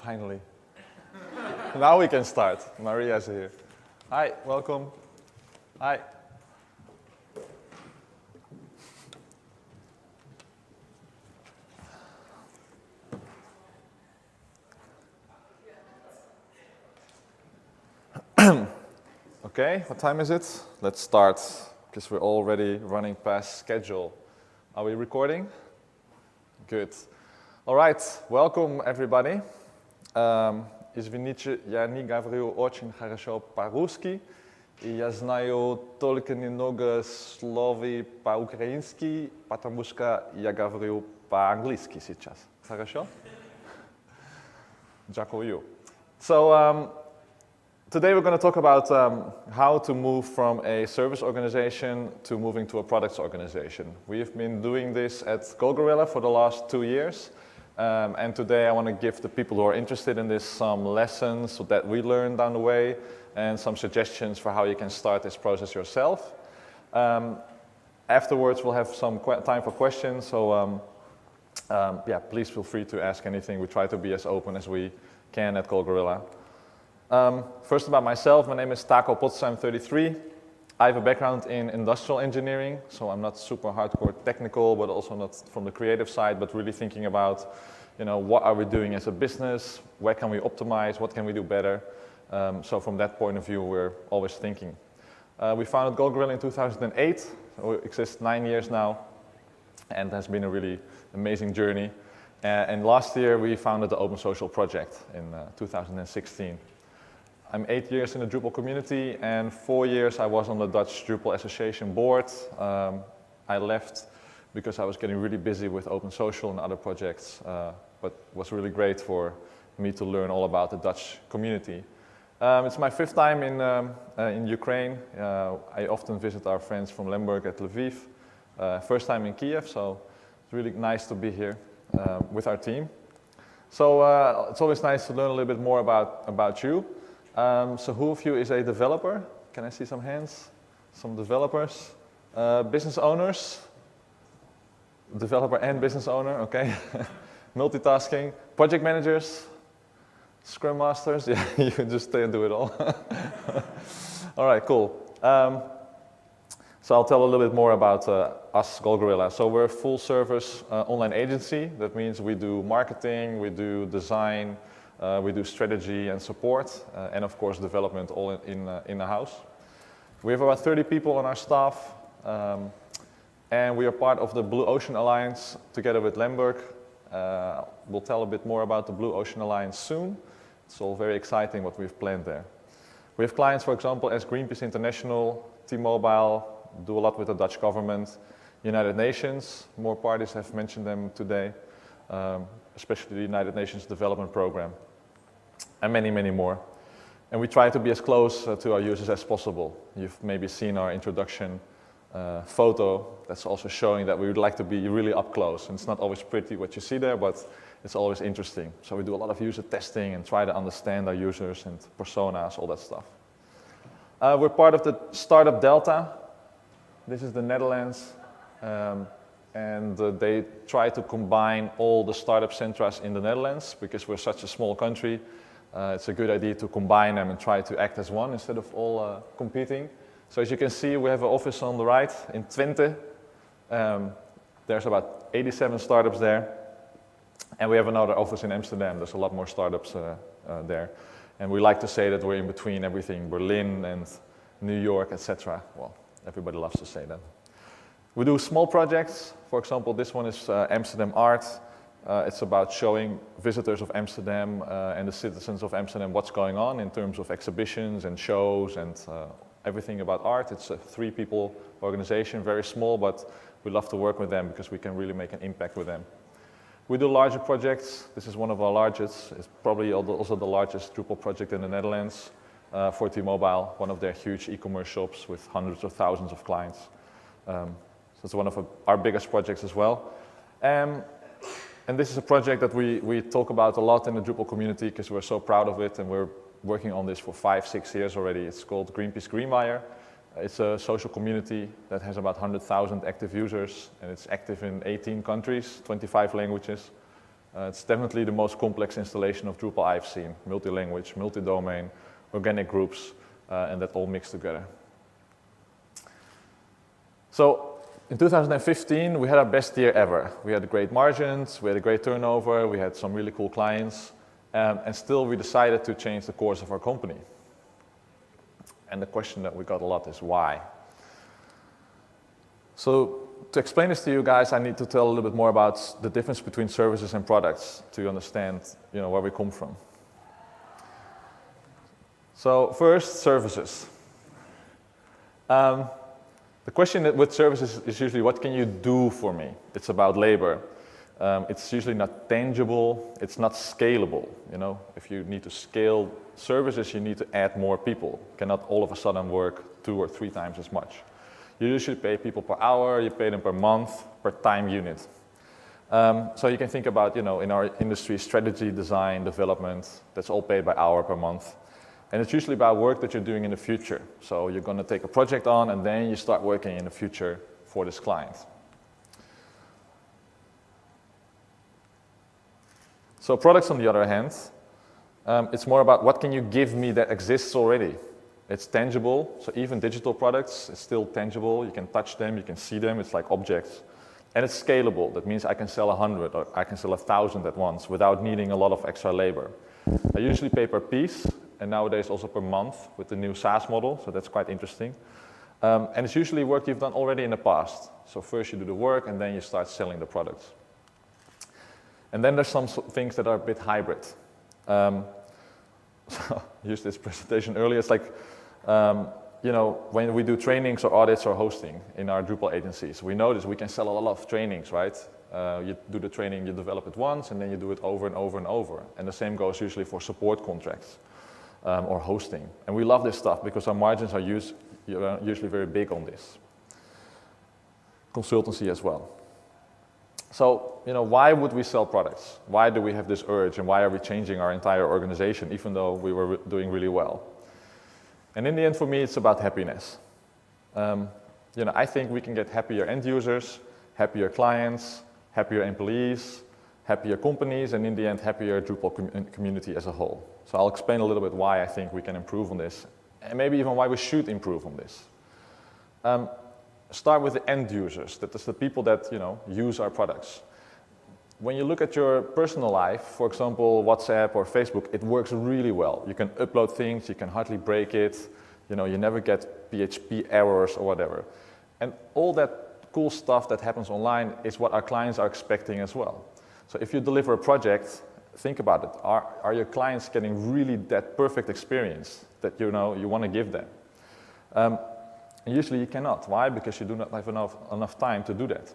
finally. Now we can start. Maria's here. Hi, welcome. Hi. Okay, what time is it? Let's start, because we're already running past schedule. Are we recording? Good. All right, welcome everybody. Извините, я не говорю очень хорошо по-русски, и я знаю только немного слов по-украински, потому что я говорю по-английски сейчас. Хорошо? Дякую. So, today we're going to talk about how to move from a service organization to moving to a products organization. We've been doing this at GoGorilla for the last 2 years. And today I want to give the people who are interested in this some lessons that we learned down the way and some suggestions for how you can start this process yourself. Afterwards we'll have some time for questions, so yeah, please feel free to ask anything. We try to be as open as we can at GoGorilla. First about myself, my name is Taco Potze, I'm 33. I have a background in industrial engineering, so I'm not super hardcore technical, but also not from the creative side, but really thinking about, you know, what are we doing as a business, where can we optimize, what can we do better. So from that point of view, we're always thinking. We founded GoGorilla in 2008, so we exist 9 years now, and it has been a really amazing journey. And last year, we founded the Open Social Project in 2016. I'm 8 years in the Drupal community, and 4 years I was on the Dutch Drupal Association board. I left because I was getting really busy with Open Social and other projects, but it was really great for me to learn all about the Dutch community. It's my 5th time in Ukraine. I often visit our friends from Lemberg at Lviv. First time in Kyiv, so it's really nice to be here with our team. So it's always nice to learn a little bit more about you. So who of you is a developer? Can I see some hands? Some developers? Business owners? Developer and business owner, okay. Multitasking. Project managers? Scrum masters? Yeah, you can just stay and do it all. All right, cool. So I'll tell a little bit more about us, GoGorilla. So we're a full service online agency. That means we do marketing, we do design, we do strategy and support, and of course development all in the house. We have about 30 people on our staff, and we are part of the Blue Ocean Alliance together with Lemberg. We'll tell a bit more about the Blue Ocean Alliance soon. It's all very exciting what we've planned there. We have clients, for example, as Greenpeace International, T-Mobile, do a lot with the Dutch government, United Nations, more parties have mentioned them today, especially the United Nations Development Program, and many, many more. And we try to be as close to our users as possible. You've maybe seen our introduction photo that's also showing that we would like to be really up close. And it's not always pretty what you see there, but it's always interesting. So we do a lot of user testing and try to understand our users and personas, all that stuff. We're part of the Startup Delta. This is the Netherlands. And they try to combine all the startup centras in the Netherlands because we're such a small country. It's a good idea to combine them and try to act as one instead of all competing. So as you can see, we have an office on the right in Twente. There's about 87 startups there. And we have another office in Amsterdam. There's a lot more startups there. And we like to say that we're in between everything, Berlin and New York, etc. Well, everybody loves to say that. We do small projects. For example, this one is Amsterdam Art. It's about showing visitors of Amsterdam and the citizens of Amsterdam what's going on in terms of exhibitions and shows and everything about art. It's a 3-people organization, very small, but we love to work with them because we can really make an impact with them. We do larger projects. This is one of our largest. It's probably also the largest Drupal project in the Netherlands for T-Mobile, one of their huge e-commerce shops with hundreds of thousands of clients. So it's one of our biggest projects as well. And this is a project that we talk about a lot in the Drupal community because we're so proud of it and we're working on this for 5-6 years already. It's called Greenwire. It's a social community that has about 100,000 active users and it's active in 18 countries, 25 languages. It's definitely the most complex installation of Drupal I've seen. Multi-language, multi-domain, organic groups, and that all mixed together. So in 2015, we had our best year ever. We had great margins, we had a great turnover, we had some really cool clients, and still we decided to change the course of our company. And the question that we got a lot is why? So to explain this to you guys, I need to tell a little bit more about the difference between services and products to understand, where we come from. So first, services. The question with services is usually, what can you do for me? It's about labor. It's usually not tangible, it's not scalable. If you need to scale services, you need to add more people. You cannot all of a sudden work 2 or 3 times as much. You usually pay people per hour, you pay them per month, per time unit. So you can think about, in our industry, strategy, design, development, that's all paid by hour per month. And it's usually about work that you're doing in the future. So you're going to take a project on and then you start working in the future for this client. So products, on the other hand, it's more about what can you give me that exists already. It's tangible, so even digital products, it's still tangible. You can touch them, you can see them, it's like objects. And it's scalable. That means I can sell 100 or I can sell 1,000 at once without needing a lot of extra labor. I usually pay per piece, and nowadays also per month with the new SaaS model, so that's quite interesting. And it's usually work you've done already in the past. So first you do the work and then you start selling the products. And then there's some things that are a bit hybrid. So I used this presentation earlier. It's like, when we do trainings or audits or hosting in our Drupal agencies, we notice we can sell a lot of trainings, right? You do the training, you develop it once, and then you do it over and over and over. And the same goes usually for support contracts or hosting. And we love this stuff because our margins are usually very big on this. Consultancy as well. So, why would we sell products? Why do we have this urge, and why are we changing our entire organization, even though we were doing really well? And in the end, for me, it's about happiness. I think we can get happier end users, happier clients, happier employees, happier companies, and in the end, happier Drupal community as a whole. So I'll explain a little bit why I think we can improve on this, and maybe even why we should improve on this. Start with the end users. That is the people that use our products. When you look at your personal life, for example, WhatsApp or Facebook, it works really well. You can upload things, you can hardly break it, you never get PHP errors or whatever. And all that cool stuff that happens online is what our clients are expecting as well. So if you deliver a project, think about it. Are your clients getting really that perfect experience that you want to give them? Usually you cannot. Why? Because you do not have enough time to do that.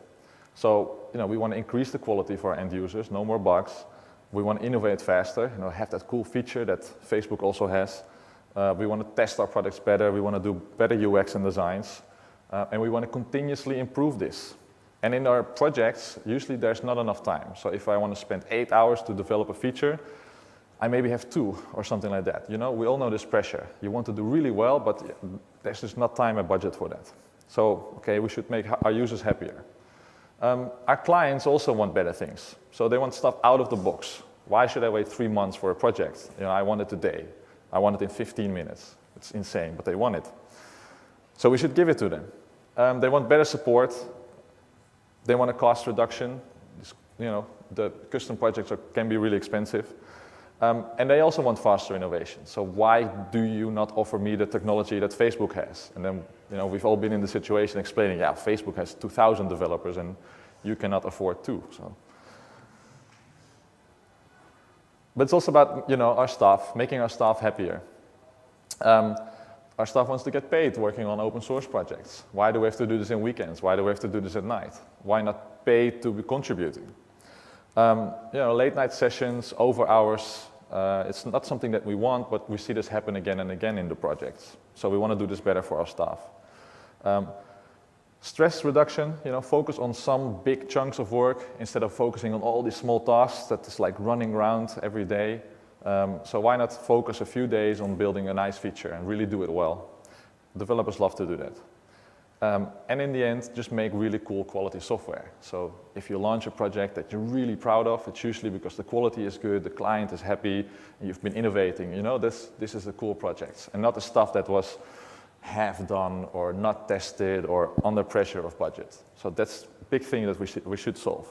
So, we want to increase the quality for our end users, no more bugs. We want to innovate faster, have that cool feature that Facebook also has. We want to test our products better. We want to do better UX and designs. And we want to continuously improve this. And in our projects, usually there's not enough time. So if I want to spend 8 hours to develop a feature, I maybe have 2 or something like that. We all know this pressure. You want to do really well, but there's just not time and budget for that. So, okay, we should make our users happier. Our clients also want better things. So they want stuff out of the box. Why should I wait 3 months for a project? I want it today. I want it in 15 minutes. It's insane, but they want it. So we should give it to them. They want better support. They want a cost reduction. The custom projects can be really expensive. And they also want faster innovation. So why do you not offer me the technology that Facebook has? And then, we've all been in the situation explaining, yeah, Facebook has 2,000 developers and you cannot afford 2. So. But it's also about, our staff, making our staff happier. Our staff wants to get paid working on open source projects. Why do we have to do this in weekends? Why do we have to do this at night? Why not pay to be contributing? Late night sessions, over hours, it's not something that we want, but we see this happen again and again in the projects. So we want to do this better for our staff. Stress reduction, focus on some big chunks of work instead of focusing on all these small tasks that is like running around every day. So why not focus a few days on building a nice feature and really do it well? Developers love to do that. And in the end, just make really cool quality software. So if you launch a project that you're really proud of, it's usually because the quality is good, the client is happy, and you've been innovating. You know, this is a cool project, and not the stuff that was half done or not tested or under pressure of budget. So that's a big thing that we should solve.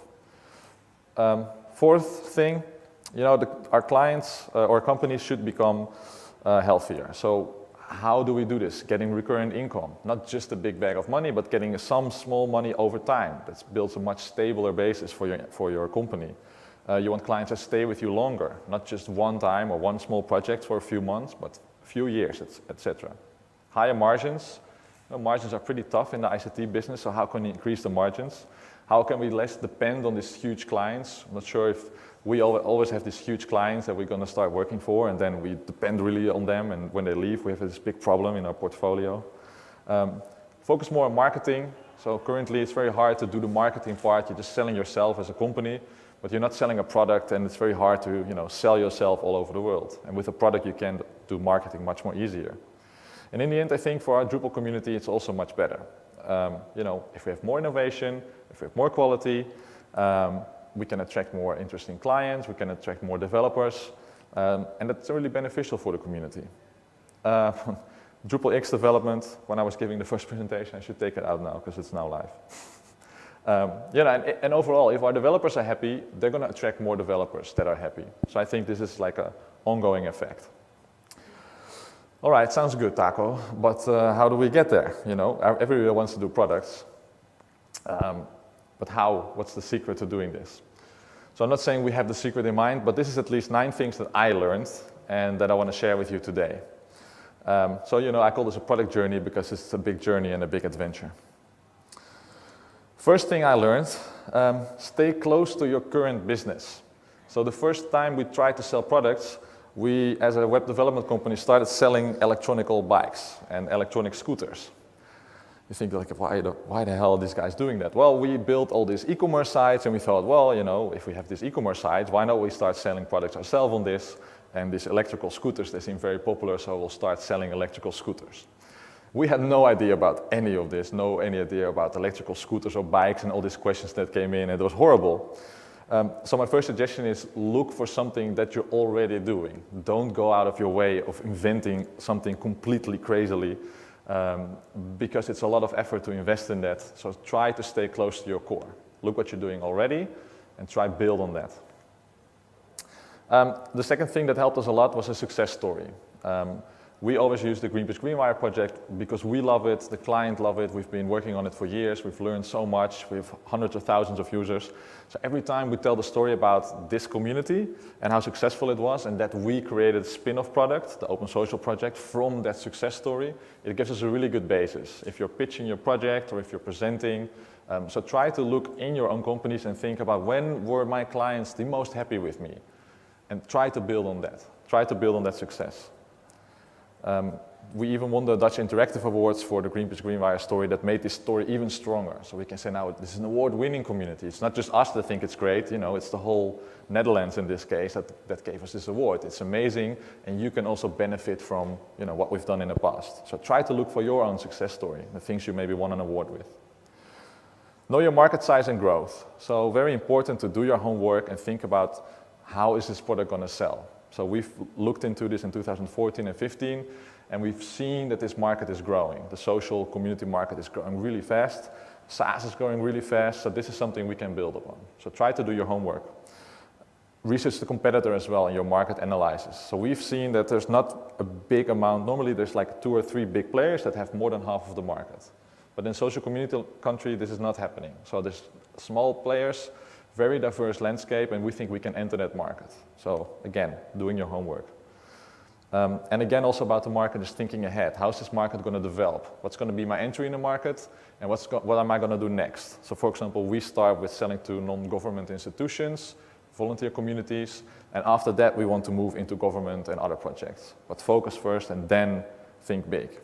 Fourth thing, you know, our clients or companies should become healthier. So how do we do this? Getting recurrent income, not just a big bag of money, but getting some small money over time. That builds a much stabler basis for your company. You want clients to stay with you longer, not just one time or one small project for a few months, but a few years, etc. Higher margins. You know, margins are pretty tough in the ICT business, so how can we increase the margins? How can we less depend on these huge clients? I'm not sure if we always have these huge clients that we're going to start working for, and then we depend really on them, and when they leave, we have this big problem in our portfolio. Focus more on marketing. So currently, it's very hard to do the marketing part. You're just selling yourself as a company, but you're not selling a product, and it's very hard to, you know, sell yourself all over the world. And with a product, you can do marketing much more easier. And in the end, I think for our Drupal community, it's also much better. You know, if we have more innovation, if we have more quality, we can attract more interesting clients, we can attract more developers, and that's really beneficial for the community. Drupal X development, when I was giving the first presentation, I should take it out now because it's now live. You know, and overall, if our developers are happy, they're going to attract more developers that are happy. So I think this is like an ongoing effect. All right, sounds good, Taco, but how do we get there? You know, everybody wants to do products. But how? What's the secret to doing this? So I'm not saying we have the secret in mind, but this is at least 9 things that I learned and that I want to share with you today. So, you know, I call this a product journey because it's a big journey and a big adventure. First thing I learned, stay close to your current business. So the first time we tried to sell products, we, as a web development company, started selling electronical bikes and electronic scooters. You think, like, why the hell are these guys doing that? Well, we built all these e-commerce sites, and we thought, well, you know, if we have these e-commerce sites, why not we start selling products ourselves on this? And these electrical scooters, they seem very popular, so we'll start selling electrical scooters. We had no idea about any of this, any idea about electrical scooters or bikes and all these questions that came in, and it was horrible. So my first suggestion is look for something that you're already doing. Don't go out of your way of inventing something completely crazily, because it's a lot of effort to invest in that. So try to stay close to your core. Look what you're doing already and try build on that. The second thing that helped us a lot was a success story. We always use the Greenwire project because we love it, the client love it, we've been working on it for years, we've learned so much, we have hundreds of thousands of users. So every time we tell the story about this community and how successful it was and that we created a spin-off product, the Open Social project, from that success story, it gives us a really good basis. If you're pitching your project or if you're presenting, so try to look in your own companies and think about when were my clients the most happy with me, and try to build on that. Try to build on that success. We even won the Dutch Interactive Awards for the Greenwire story that made this story even stronger. So we can say now this is an award-winning community. It's not just us that think it's great, you know, it's the whole Netherlands in this case that gave us this award. It's amazing, and you can also benefit from, you know, what we've done in the past. So try to look for your own success story, the things you maybe won an award with. Know your market size and growth. So very important to do your homework and think about how is this product going to sell. So we've looked into this in 2014 and 15, and we've seen that this market is growing. The social community market is growing really fast. SaaS is growing really fast, so this is something we can build upon. So try to do your homework. Research the competitor as well in your market analysis. So we've seen that there's not a big amount. Normally there's like 2 or 3 big players that have more than half of the market. But in social community country, this is not happening. So there's small players, very diverse landscape, and we think we can enter that market. So again, doing your homework. And again, also about the market is thinking ahead. How's this market going to develop? What's going to be my entry in the market? And what am I going to do next? So for example, we start with selling to non-government institutions, volunteer communities, and after that we want to move into government and other projects. But focus first and then think big.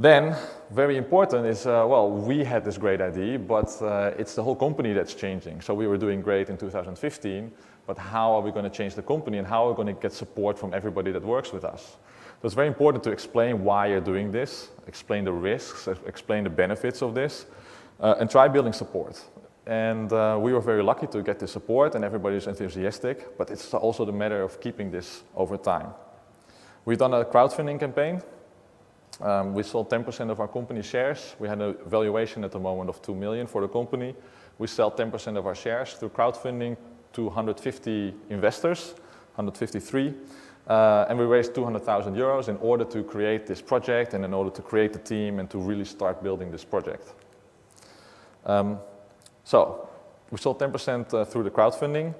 Then, very important is, well, we had this great idea, but it's the whole company that's changing. So we were doing great in 2015, but how are we going to change the company and how are we going to get support from everybody that works with us? So it's very important to explain why you're doing this, explain the risks, explain the benefits of this, and try building support. And we were very lucky to get the support and everybody's enthusiastic, but it's also the matter of keeping this over time. We've done a crowdfunding campaign. We sold 10% of our company shares. We had a valuation at the moment of 2 million for the company. We sell 10% of our shares through crowdfunding to 150 investors, 153. And we raised 200,000 euros in order to create this project and in order to create the team and to really start building this project. So we sold 10% through the crowdfunding.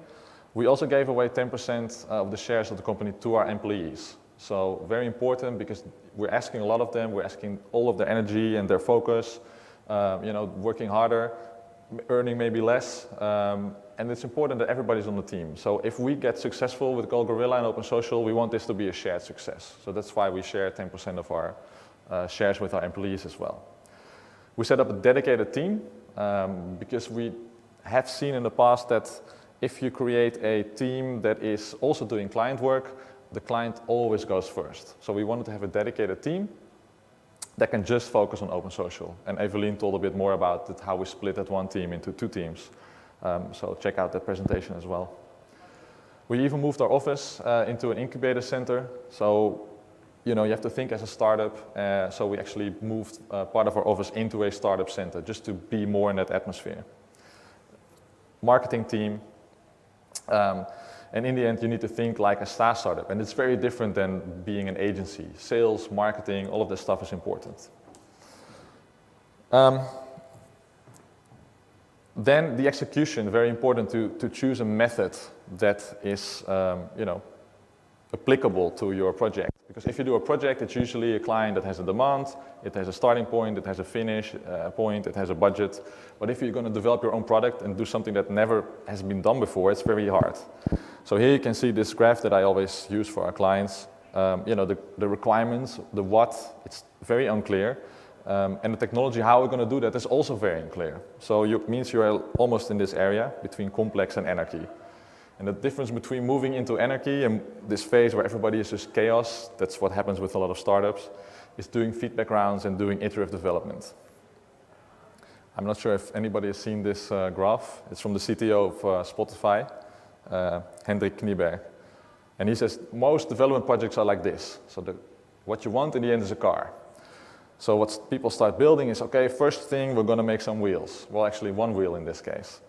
We also gave away 10% of the shares of the company to our employees. So very important because we're asking a lot of them, we're asking all of their energy and their focus, working harder, earning maybe less, and it's important that everybody's on the team. So if we get successful with GoGorilla and Open Social, we want this to be a shared success. So that's why we share 10% of our shares with our employees as well. We set up a dedicated team because we have seen in the past that if you create a team that is also doing client work, the client always goes first. So we wanted to have a dedicated team that can just focus on Open Social. And Evelien told a bit more about it, how we split that one team into 2 teams. So check out that presentation as well. We even moved our office into an incubator center. So you have to think as a startup. So we actually moved part of our office into a startup center just to be more in that atmosphere. Marketing team. And in the end, you need to think like a SaaS startup. And it's very different than being an agency. Sales, marketing, all of this stuff is important. Then the execution, very important to choose a method that is applicable to your project. Because if you do a project, it's usually a client that has a demand, it has a starting point, it has a finish point, it has a budget. But if you're going to develop your own product and do something that never has been done before, it's very hard. So here you can see this graph that I always use for our clients. The requirements, the what, it's very unclear. And the technology, how we're going to do that is also very unclear. So it means you're almost in this area between complex and anarchy. And the difference between moving into anarchy and this phase where everybody is just chaos, that's what happens with a lot of startups, is doing feedback rounds and doing iterative development. I'm not sure if anybody has seen this graph. It's from the CTO of Spotify, Hendrik Knieberg. And he says most development projects are like this. So what you want in the end is a car. So what people start building is, okay, first thing, we're going to make some wheels. Well, actually, one wheel in this case.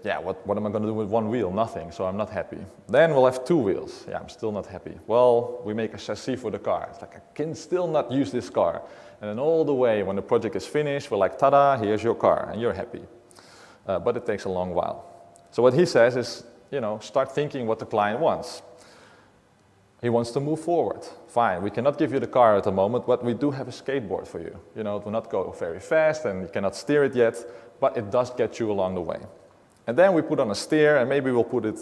Yeah, what am I going to do with one wheel? Nothing, so I'm not happy. Then we'll have 2 wheels. Yeah, I'm still not happy. Well, we make a chassis for the car. It's like, I can still not use this car. And then all the way, when the project is finished, we're like, ta-da, here's your car, and you're happy. But it takes a long while. So what he says is, start thinking what the client wants. He wants to move forward. Fine, we cannot give you the car at the moment, but we do have a skateboard for you. It will not go very fast, and you cannot steer it yet, but it does get you along the way. And then we put on a steer, and maybe we'll put it,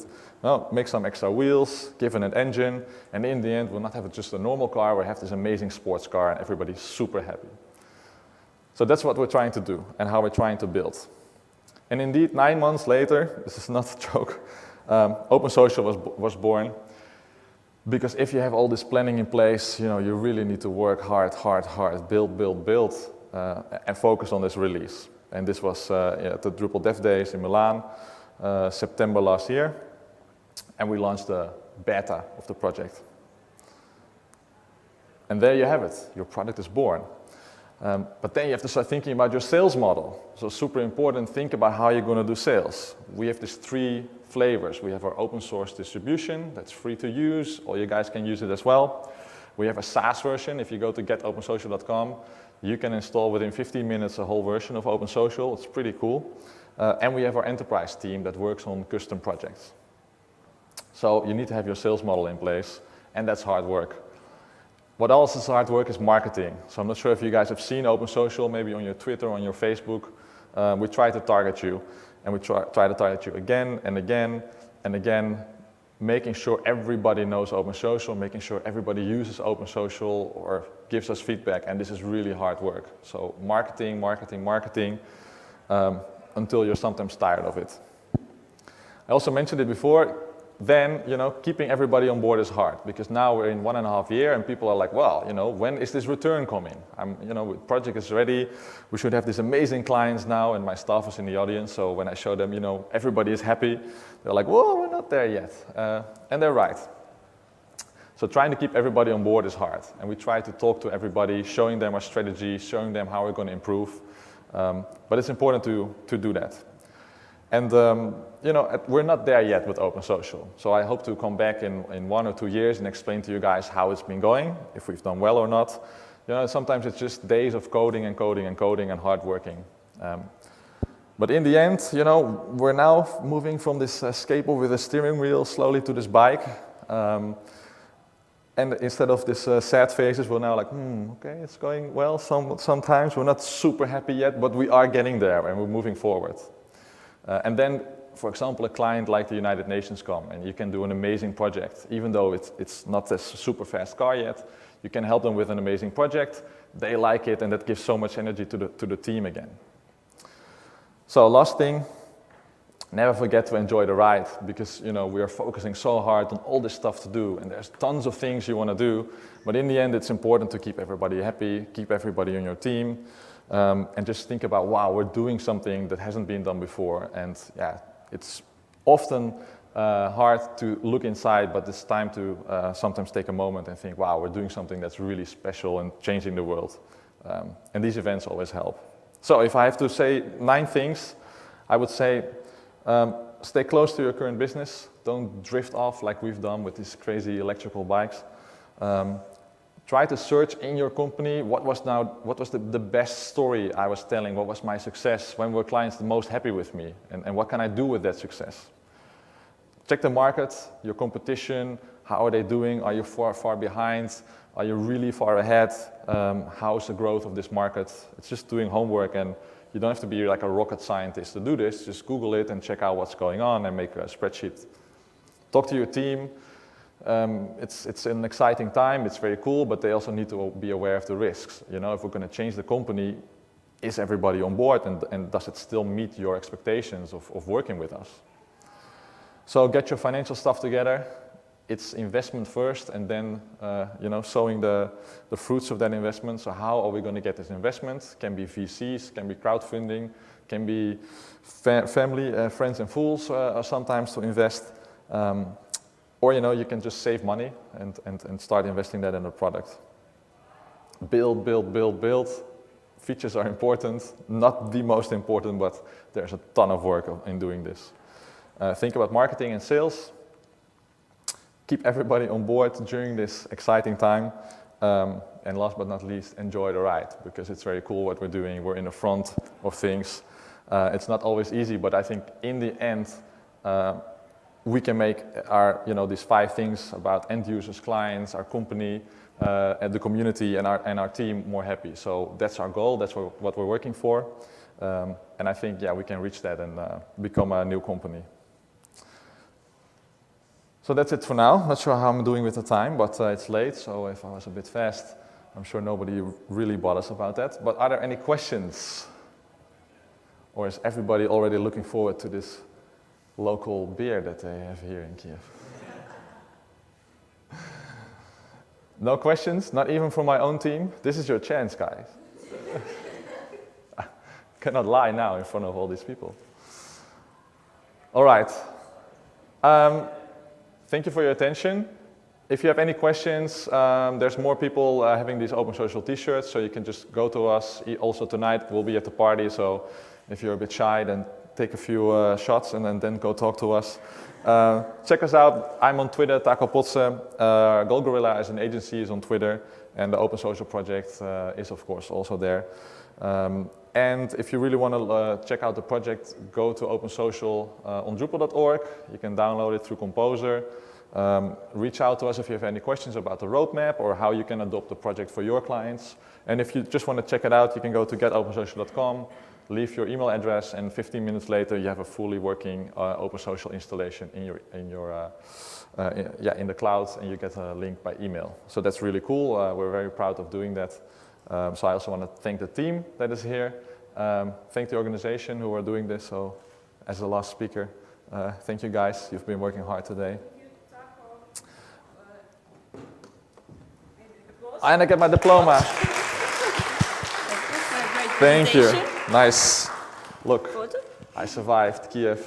make some extra wheels, give it an engine, and in the end, we'll not have just a normal car, we'll have this amazing sports car, and everybody's super happy. So that's what we're trying to do, and how we're trying to build. And indeed, 9 months later, this is not a joke, Open Social was born, because if you have all this planning in place, you really need to work hard, build, and focus on this release. And this was at the Drupal Dev Days in Milan, September last year. And we launched the beta of the project. And there you have it, your product is born. But then you have to start thinking about your sales model. So super important, think about how you're going to do sales. We have these 3 flavors. We have our open source distribution, that's free to use, all you guys can use it as well. We have a SaaS version. If you go to getopensocial.com, you can install within 15 minutes a whole version of Open Social. It's pretty cool. And we have our enterprise team that works on custom projects. So you need to have your sales model in place, and that's hard work. What else is hard work is marketing. So I'm not sure if you guys have seen Open Social, maybe on your Twitter, on your Facebook. We try to target you, and we try to target you again and again and again. making sure everybody knows Open Social, making sure everybody uses Open Social or gives us feedback, and this is really hard work. So marketing, marketing, marketing, until you're sometimes tired of it. I also mentioned it before, then, keeping everybody on board is hard, because now we're in 1.5 years and people are like, well, when is this return coming? The project is ready, we should have these amazing clients now, and my staff is in the audience, so when I show them, everybody is happy, they're like, whoa, we're not there yet. And they're right. So trying to keep everybody on board is hard, and we try to talk to everybody, showing them our strategy, showing them how we're going to improve, but it's important to do that. And we're not there yet with Open Social, so I hope to come back in 1 or 2 years and explain to you guys how it's been going, if we've done well or not. Sometimes it's just days of coding and coding and coding and hard working. But in the end, we're now moving from this skateboard with a steering wheel slowly to this bike. And instead of this sad faces, we're now like, okay, it's going well. Sometimes we're not super happy yet, but we are getting there and we're moving forward. And then, for example, a client like the United Nations come and you can do an amazing project. Even though it's not a super fast car yet, you can help them with an amazing project. They like it and that gives so much energy to the team again. So last thing, never forget to enjoy the ride, because we are focusing so hard on all this stuff to do and there's tons of things you want to do. But in the end, it's important to keep everybody happy, keep everybody on your team. And just think about, wow, we're doing something that hasn't been done before. And yeah, it's often hard to look inside, but it's time to sometimes take a moment and think, wow, we're doing something that's really special and changing the world. And these events always help. So if I have to say 9 things, I would say stay close to your current business. Don't drift off like we've done with these crazy electrical bikes. Try to search in your company what was the best story I was telling, what was my success, when were clients the most happy with me, and what can I do with that success. Check the market, your competition, how are they doing, are you far behind, are you really far ahead, how is the growth of this market. It's just doing homework, and you don't have to be like a rocket scientist to do this, just Google it and check out what's going on and make a spreadsheet. Talk to your team. It's an exciting time, it's very cool, but they also need to be aware of the risks. If we're going to change the company, is everybody on board, and does it still meet your expectations of working with us? So get your financial stuff together. It's investment first, and then sowing the fruits of that investment. So how are we going to get this investment? Can be VCs, can be crowdfunding, can be family, friends and fools sometimes to invest. Or you can just save money and start investing that in a product. Build, build, build, build. Features are important, not the most important, but there's a ton of work in doing this. Think about marketing and sales. Keep everybody on board during this exciting time. And last but not least, enjoy the ride, because it's very cool what we're doing. We're in the front of things. It's not always easy, but I think in the end, we can make our, these 5 things about end users, clients, our company, and the community and our team more happy. So that's our goal. That's what we're working for. And I think, we can reach that and become a new company. So that's it for now. Not sure how I'm doing with the time, but it's late. So if I was a bit fast, I'm sure nobody really bothers about that. But are there any questions? Or is everybody already looking forward to this local beer that they have here in Kyiv? No questions? Not even from my own team? This is your chance, guys. I cannot lie now in front of all these people. All right. Thank you for your attention. If you have any questions, there's more people having these Open Social t-shirts, so you can just go to us. Also tonight we'll be at the party, so if you're a bit shy, then take a few shots and then go talk to us. Check us out. I'm on Twitter, Taco Potze. Gorilla as an agency is on Twitter, and the Open Social project is of course also there. And if you really want to check out the project, go to Open Social on Drupal.org. You can download it through Composer. Reach out to us if you have any questions about the roadmap or how you can adopt the project for your clients. And if you just want to check it out, you can go to getopensocial.com. leave your email address, and 15 minutes later you have a fully working OpenSocial installation in the cloud, and you get a link by email. So that's really cool. We're very proud of doing that. So I also want to thank the team that is here. Thank the organization who are doing this. So as the last speaker, thank you guys. You've been working hard today. And I get my diploma. Thank you. Nice. Look, I survived Kyiv.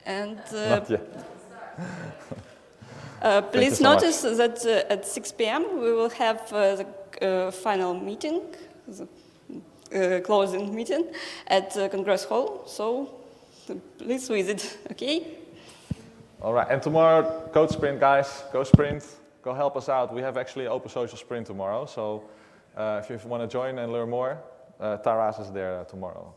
And Not yet. please so notice that at 6 p.m. we will have the final meeting, the closing meeting at Congress Hall. So please visit, okay? All right, and tomorrow, Code Sprint, guys. Go sprint. Go help us out. We have actually an OpenSocial sprint tomorrow. So if you want to join and learn more, Taras is there tomorrow.